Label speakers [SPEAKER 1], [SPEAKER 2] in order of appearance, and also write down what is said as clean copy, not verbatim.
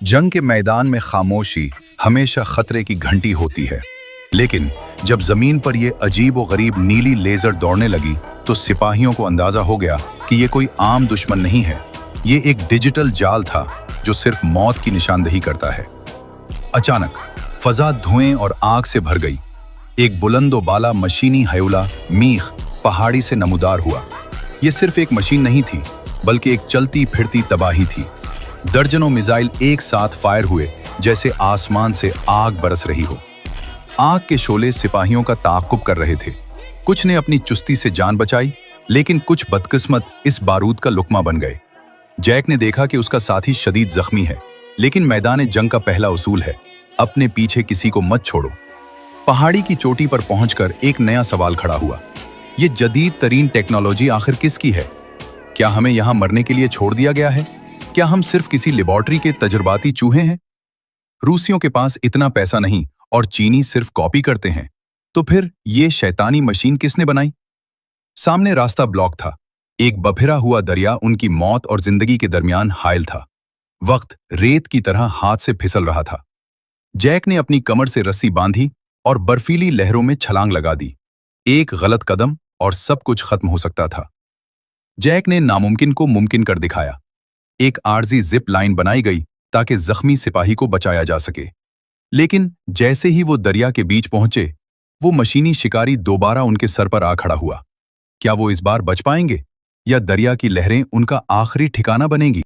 [SPEAKER 1] जंग के मैदान में खामोशी हमेशा खतरे की घंटी होती है, लेकिन जब जमीन पर ये अजीब व गरीब नीली लेजर दौड़ने लगी तो सिपाहियों को अंदाजा हो गया कि ये कोई आम दुश्मन नहीं है। ये एक डिजिटल जाल था जो सिर्फ मौत की निशानदेही करता है। अचानक फजा धुएं और आग से भर गई। एक बुलंदो बाला मशीनी हयूला मीख पहाड़ी से नमूदार हुआ। ये सिर्फ एक मशीन नहीं थी, बल्कि एक चलती फिरती तबाही थी। दर्जनों मिसाइल एक साथ फायर हुए जैसे आसमान से आग बरस रही हो। आग के शोले सिपाहियों का ताक़ुब कर रहे थे। कुछ ने अपनी चुस्ती से जान बचाई, लेकिन कुछ बदकिस्मत इस बारूद का लुकमा बन गए। जैक ने देखा कि उसका साथी शदीद जख्मी है, लेकिन मैदान जंग का पहला उसूल है, अपने पीछे किसी को मत छोड़ो। पहाड़ी की चोटी पर पहुंचकर एक नया सवाल खड़ा हुआ। ये जदीद तरीन टेक्नोलॉजी आखिर किसकी है? क्या हमें यहाँ मरने के लिए छोड़ दिया गया है? क्या हम सिर्फ किसी लेबोरेटरी के तजुर्बाती चूहे हैं? रूसियों के पास इतना पैसा नहीं और चीनी सिर्फ कॉपी करते हैं, तो फिर ये शैतानी मशीन किसने बनाई? सामने रास्ता ब्लॉक था। एक बफिरा हुआ दरिया उनकी मौत और जिंदगी के दरमियान हायल था। वक्त रेत की तरह हाथ से फिसल रहा था। जैक ने अपनी कमर से रस्सी बांधी और बर्फीली लहरों में छलांग लगा दी। एक गलत कदम और सब कुछ खत्म हो सकता था। जैक ने नामुमकिन को मुमकिन कर दिखाया। एक आर्जी जिप लाइन बनाई गई ताकि जख्मी सिपाही को बचाया जा सके। लेकिन जैसे ही वो दरिया के बीच पहुंचे, वो मशीनी शिकारी दोबारा उनके सर पर आ खड़ा हुआ। क्या वो इस बार बच पाएंगे या दरिया की लहरें उनका आखिरी ठिकाना बनेंगी?